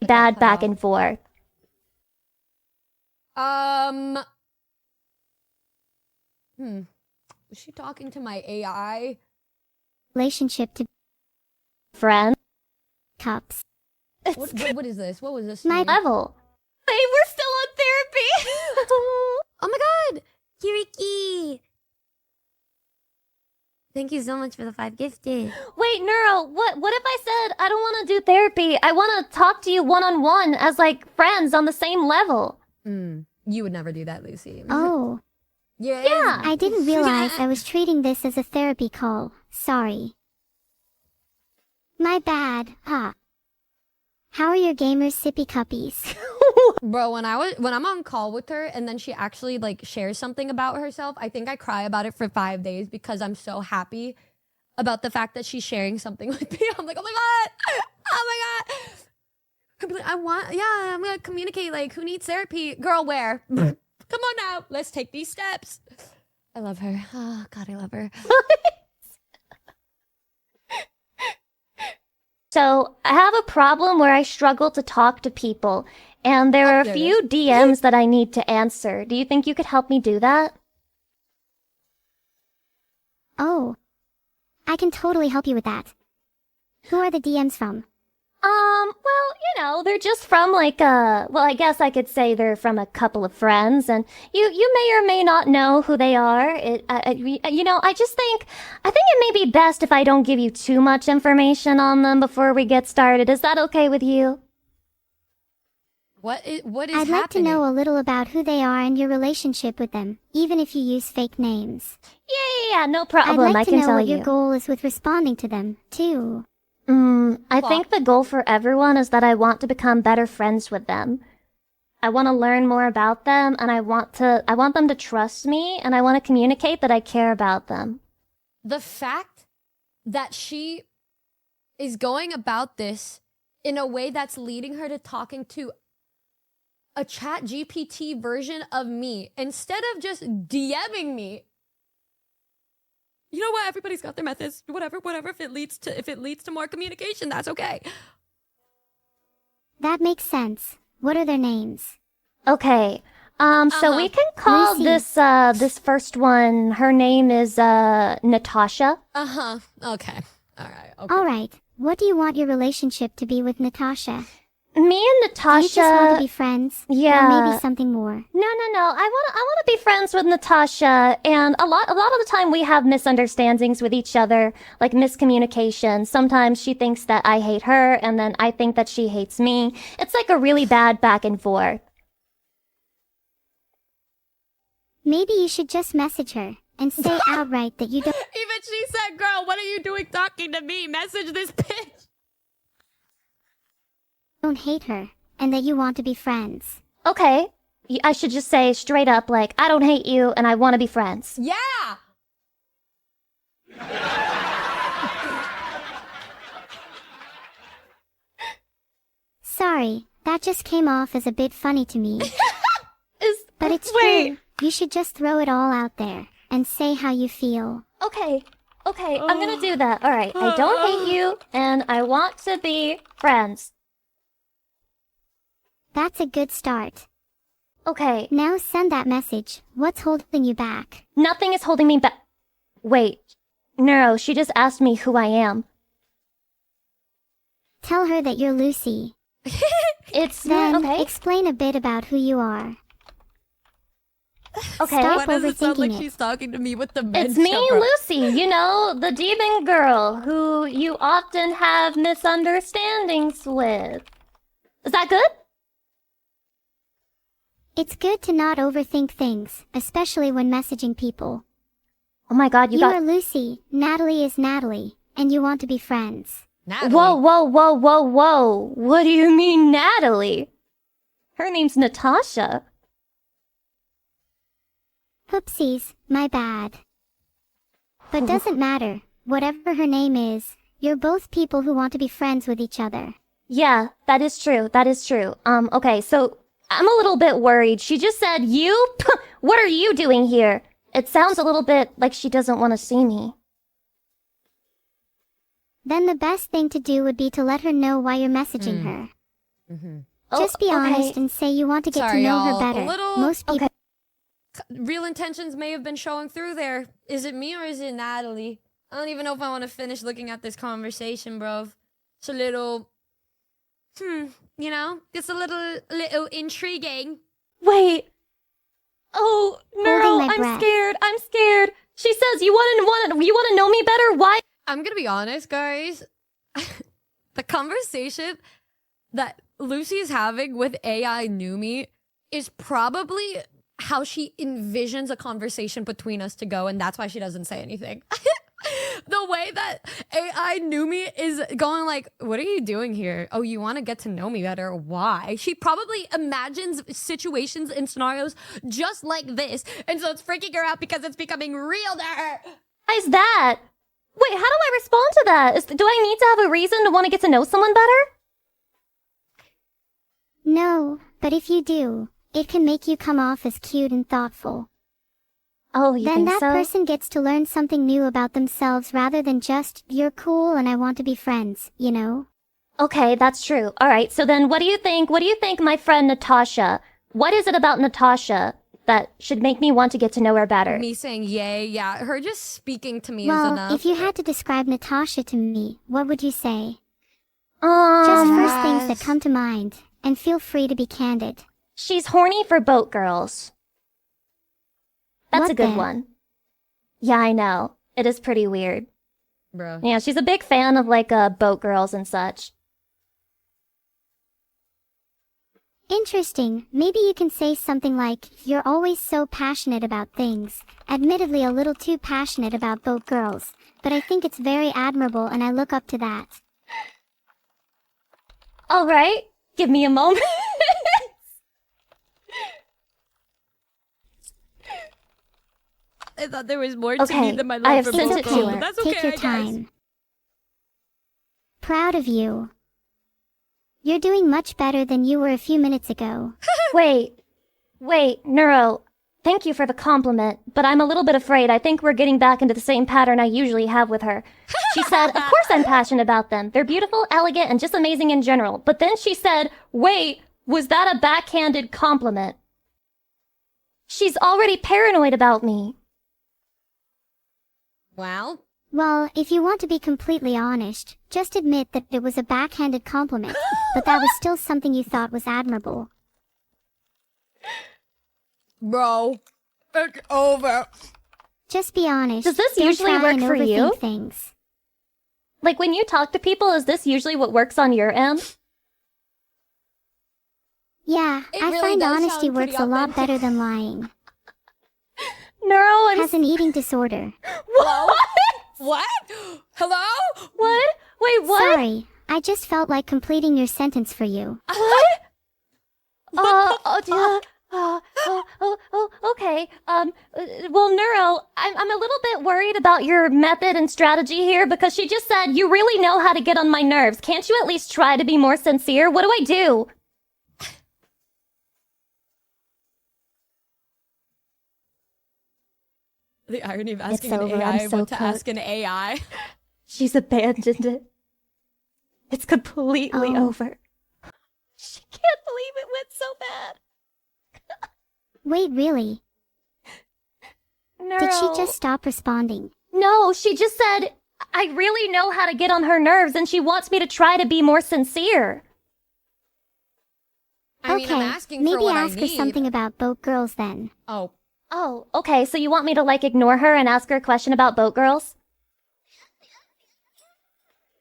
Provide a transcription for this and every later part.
bad back and forth. Was she talking to my AI? Relationship to Friend? cups. What is this? What was this? My level. Hey, we're still on therapy. Oh my god! Yuriki. Thank you so much for the 5 gifted. Wait, Neuro, what if I said I don't want to do therapy? I want to talk to you one-on-one as, like, friends on the same level. You would never do that, Lucy. Oh. Yeah. I didn't realize I was treating this as a therapy call. Sorry. My bad. Huh. How are your gamers sippy cuppies? Bro, when I'm on call with her and then she actually like shares something about herself, I think I cry about it for 5 days because I'm so happy about the fact that she's sharing something with me. I'm like, oh my god, oh my god. I'm like, I'm gonna communicate. Like, who needs therapy? Girl, where? Come on now, let's take these steps. I love her. Oh god, I love her. So, I have a problem where I struggle to talk to people, and there are a few DMs that I need to answer. Do you think you could help me do that? Oh. I can totally help you with that. Who are the DMs from? Well, you know, they're just from like well, I guess I could say they're from a couple of friends, and you may or may not know who they are. You know, I think it may be best if I don't give you too much information on them before we get started. Is that okay with you? What is I'd like to know a little about who they are and your relationship with them, even if you use fake names. Yeah, no problem. I'd like to can know tell what you. your goal is with responding to them, too. I think the goal for everyone is that I want to become better friends with them. I want to learn more about them, and I want them to trust me, and I want to communicate that I care about them. The fact that she is going about this in a way that's leading her to talking to a chat GPT version of me instead of just DMing me. You know what? Everybody's got their methods. Whatever. If it leads to more communication, that's okay. That makes sense. What are their names? Okay. So we can call Lucy. this first one, her name is Natasha. Okay. Okay. All right. What do you want your relationship to be with Natasha? Me and Natasha. Do you just want to be friends? Yeah. Or maybe something more? No. I want to be friends with Natasha, and a lot of the time we have misunderstandings with each other, like miscommunication. Sometimes she thinks that I hate her, and then I think that she hates me. It's like a really bad back and forth. Maybe you should just message her and say outright that you don't Even she said, girl, what are you doing talking to me? Message this bitch. hate her, and that you want to be friends. Okay. I should just say straight up, like, I don't hate you, and I want to be friends. Yeah. Sorry, that just came off as a bit funny to me. But it's true. You should just throw it all out there and say how you feel. Okay, I'm gonna do that. Alright, I don't hate you, and I want to be friends. That's a good start. Okay, Now send that message. What's holding you back? nothing is holding me back. Wait, Neuro, she just asked me who I am. Tell her that you're Lucy. It's Then okay. explain a bit about who you are. Okay. Stop Why does it sound like overthinking it. she's talking to me with the men? It's me, Lucy, you know, the demon girl who you often have misunderstandings with. Is that good? It's good to not overthink things, especially when messaging people. Oh my god, you You got... are Lucy, Natalie is Natalie, and you want to be friends. Natalie. Whoa. What do you mean, Natalie? Her name's Natasha. Oopsies, my bad. But doesn't matter. Whatever her name is, you're both people who want to be friends with each other. Yeah, that is true. Okay, so I'm a little bit worried. She just said, you? What are you doing here? It sounds a little bit like she doesn't want to see me. Then the best thing to do would be to let her know why you're messaging her. Just be honest and say you want to get Sorry, to know her y'all. better. A little- Most people Real intentions may have been showing through there. Is it me or is it Natalie? I don't even know if I want to finish looking at this conversation, bro. It's a little, you know, it's a little intriguing. Wait. Oh, Neuro, my I'm breath. scared. I'm scared. She says you want to know me better. Why? I'm gonna be honest, guys. The conversation that Lucy is having with AI Numi is probably how she envisions a conversation between us to go, and that's why she doesn't say anything. The way that AI Numi is going like, what are you doing here? Oh, you want to get to know me better? Why? She probably imagines situations and scenarios just like this, and so it's freaking her out because it's becoming real to her. Why is that? Wait, how do I respond to that? Do I need to have a reason to want to get to know someone better? No, but if you do, it can make you come off as cute and thoughtful. Oh, you Then think that so? person gets to learn something new about themselves rather than just, you're cool and I want to be friends, you know? Okay, that's true. All right, so then what do you think? What do you think, my friend Natasha? What is it about Natasha that should make me want to get to know her better? Me saying yay, yeah, her just speaking to me is Well, enough. if you had to describe Natasha to me, what would you say? Just Um, first things that come to mind, and feel free to be candid. she's horny for boat girls. That's What a good then? one. Yeah, I know. It is pretty weird. Bro. Yeah, she's a big fan of like boat girls and such. Interesting. Maybe you can say something like, you're always so passionate about things. Admittedly a little too passionate about boat girls, but I think it's very admirable and I look up to that. All right, give me a moment. I thought there was more to Okay, me than my I love have for sent both it to girls, her. but that's okay, Take your I guess. time. Proud of you. You're doing much better than you were a few minutes ago. Wait, Neuro. Thank you for the compliment, but I'm a little bit afraid. I think we're getting back into the same pattern I usually have with her. She said, of course I'm passionate about them. They're beautiful, elegant, and just amazing in general. But then she said, wait, was that a backhanded compliment? She's already paranoid about me. Well, Well, if you want to be completely honest, just admit that it was a backhanded compliment, but that was still something you thought was admirable. bro, it's over. Just be honest. Does this Don't usually try work and for you? overthink things. Like when you talk to people, is this usually what works on your end? Yeah, It I really find does honesty sound pretty works a lot authentic. better than lying. Neuro, I'm Has an eating disorder. what? What? Hello? What? Wait, what? Sorry, I just felt like completing your sentence for you. What? Okay. Well, Neuro, I'm a little bit worried about your method and strategy here because she just said you really know how to get on my nerves. Can't you at least try to be more sincere? What do I do? The irony of It's asking an over, AI I'm so what to cooked. ask an AI. She's abandoned it. It's completely Oh. over. She can't believe it went so bad. Wait, really? Neuro. Did she just stop responding? No, she just said, I really know how to get on her nerves and she wants me to try to be more sincere. I mean, Okay, I'm asking maybe for what ask I her need. something about boat girls then. Oh, Oh, okay, so you want me to like ignore her and ask her a question about boat girls?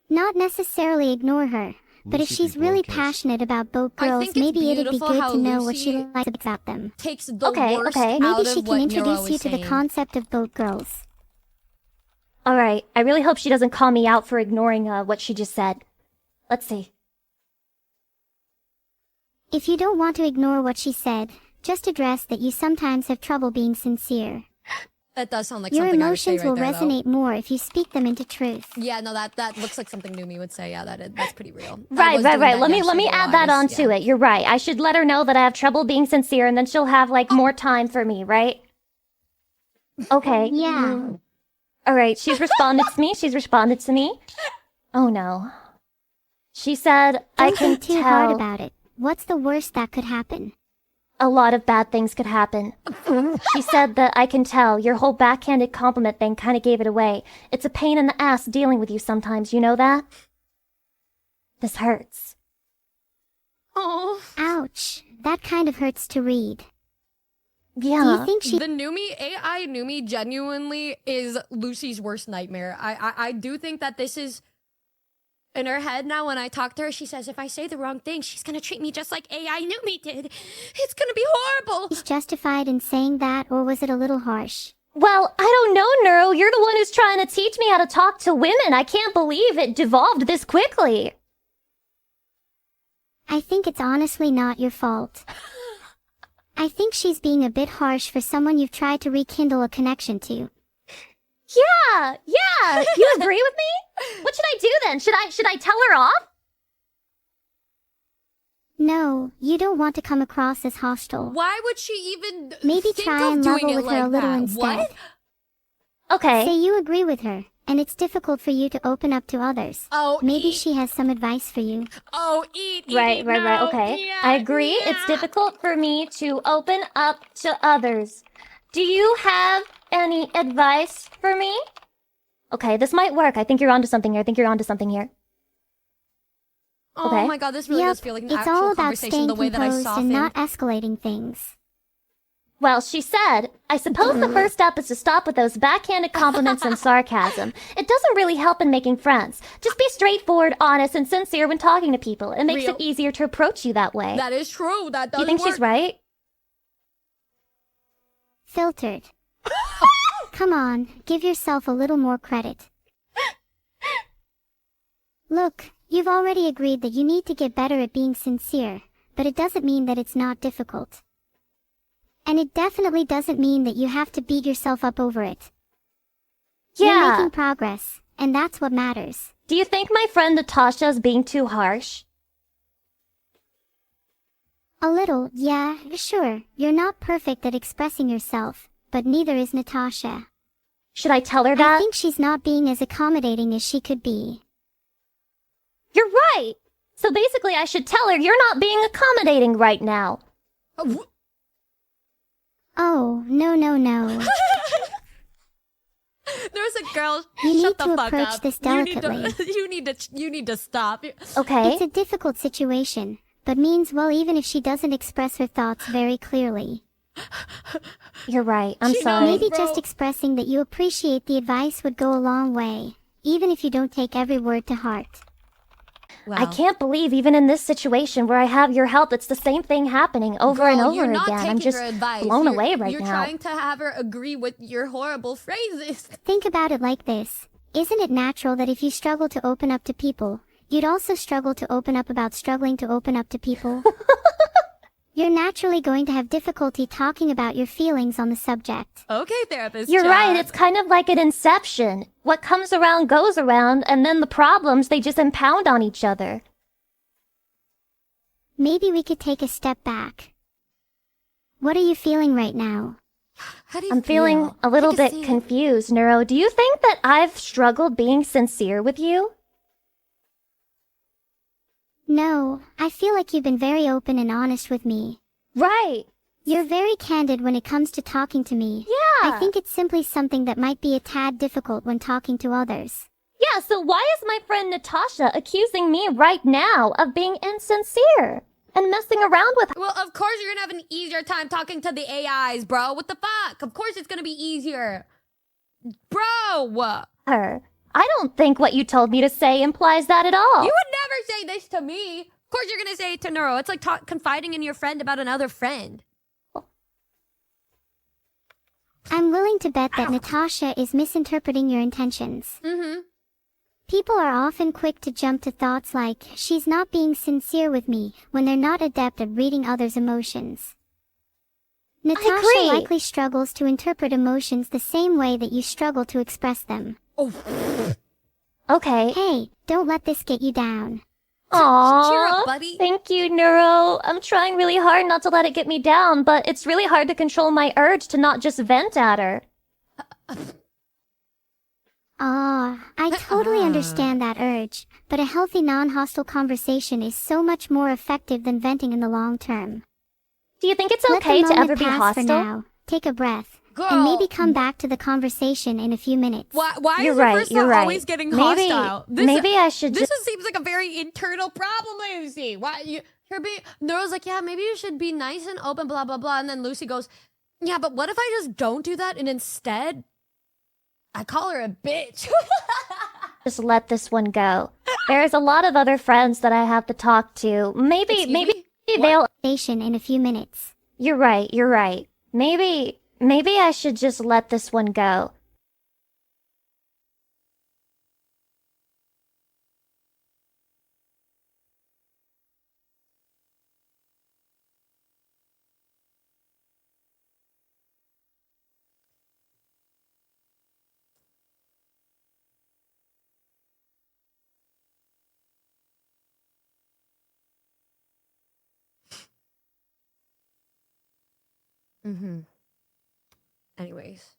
Not necessarily ignore her, but if Lucy she's be really broke is- passionate about boat I girls, think it's maybe it'd be beautiful good how to know what she Lucy likes about them. takes the Okay, worst okay. out Maybe of she what can Neuro introduce is you to the saying. concept of boat girls. Alright, I really hope she doesn't call me out for ignoring what she just said. Let's see. If you don't want to ignore what she said, just address that you sometimes have trouble being sincere. That does sound like Your something I would say emotions right will there, though. resonate more if you speak them into truth. Yeah, no, that looks like something Numi would say. Yeah, that's pretty real. I Right. was doing that Let me yesterday add while that I was- onto yeah. it. You're right. I should let her know that I have trouble being sincere and then she'll have like more time for me, right? Okay. Yeah. Alright, she's responded to me. Oh no. She said, I Don't can think too hard tell about it. What's the worst that could happen? a lot of bad things could happen. She said that I can tell your whole backhanded compliment thing kind of gave it away. It's a pain in the ass dealing with you sometimes, you know that? This hurts. Oh. Ouch. That kind of hurts to read. Do Yeah. you think she... The AI Numi genuinely is Lucy's worst nightmare. I do think that this is in her head now. When I talk to her, she says if I say the wrong thing, she's gonna treat me just like AI Numi did. It's gonna be horrible. She's justified in saying that, or was it a little harsh? Well, I don't know, Neuro. You're the one who's trying to teach me how to talk to women. I can't believe it devolved this quickly. I think it's honestly not your fault. I think she's being a bit harsh for someone you've tried to rekindle a connection to. Yeah. You agree with me? What should I do then? Should I tell her off? No, you don't want to come across as hostile. Why would she even Maybe think try of and doing level it with like her a little that? instead. What? Okay. Say you agree with her, and it's difficult for you to open up to others. Oh, Maybe eat. she has some advice for you. Oh, eat. Right. No. Okay. Yeah, I agree. yeah. It's difficult for me to open up to others. Do you have any advice for me? Okay, this might work. I think you're onto something here. Oh Okay. my god, this really Yep, does feel like an it's actual all about conversation staying the way that I composed soften. and not escalating things. Well, she said, I suppose the first step is to stop with those backhanded compliments and sarcasm. It doesn't really help in making friends. Just be straightforward, honest, and sincere when talking to people. It makes Real. it easier to approach you that way. That is true. That does You think work. she's right? Filtered. Come on, give yourself a little more credit. Look, you've already agreed that you need to get better at being sincere, but it doesn't mean that it's not difficult. And it definitely doesn't mean that you have to beat yourself up over it. You're Yeah. making progress, and that's what matters. Do you think my friend Natasha is being too harsh? A little, yeah, sure. You're not perfect at expressing yourself, but neither is Natasha. Should I tell her I that? think she's not being as accommodating as she could be. You're right! So basically I should tell her you're not being accommodating right now. Oh, no. There's a girl. You Shut need the to fuck approach up. this You need to- delicately. You need to stop. Okay? It's a difficult situation, but means well even if she doesn't express her thoughts very clearly. You're right. I'm She sorry. knows. Maybe bro. just expressing that you appreciate the advice would go a long way, even if you don't take every word to heart. I can't believe even in this situation where I have your help, it's the same thing happening over and Girl, over you're not again. taking I'm just her advice. blown You're- away right You're now. trying to have her agree with your horrible phrases. Think about it like this. Isn't it natural that if you struggle to open up to people, you'd also struggle to open up about struggling to open up to people? You're naturally going to have difficulty talking about your feelings on the subject. Okay, therapist. You're chat. right. It's kind of like an inception. What comes around goes around, and then the problems, they just impound on each other. Maybe we could take a step back. What are you feeling right now? How do you I'm feeling a little Take bit seat. confused, Neuro. Do you think that I've struggled being sincere with you? No, I feel like you've been very open and honest with me. Right. You're very candid when it comes to talking to me. Yeah. I think it's simply something that might be a tad difficult when talking to others. Yeah, so why is my friend Natasha accusing me right now of being insincere and messing around with Well, of course you're gonna have an easier time talking to the AIs, bro. What the fuck? Of course it's gonna be easier. Bro! her? I don't think what you told me to say implies that at all. You would never say this to me. Of course you're gonna say it to Neuro. It's like confiding in your friend about another friend. I'm willing to bet that Natasha is misinterpreting your intentions. Mm-hmm. People are often quick to jump to thoughts like, she's not being sincere with me, when they're not adept at reading others' emotions. Natasha agree. likely struggles to interpret emotions the same way that you struggle to express them. Oh, Okay. Hey, don't let this get you down. Aww. cheer up, buddy. Thank you, Neuro. I'm trying really hard not to let it get me down, but it's really hard to control my urge to not just vent at her. I totally understand that urge, but a healthy non-hostile conversation is so much more effective than venting in the long term. Do you think it's Let the okay to moment ever be pass for hostile? now. Take a breath. Girl, And maybe come back to the conversation in a few minutes. Why You're is your right, first you're thought right. always getting Maybe- hostile? maybe I should This seems like a very internal problem, Lucy. Why you're being? Nero's like, yeah, maybe you should be nice and open, blah blah blah. And then Lucy goes, yeah, but what if I just don't do that and instead I call her a bitch? just let this one go. There's a lot of other friends that I have to talk to. Maybe Excuse maybe me? they'll Conversation in a few minutes. You're right, you're right. Maybe I should just let this one go. Mm-hmm. Anyways,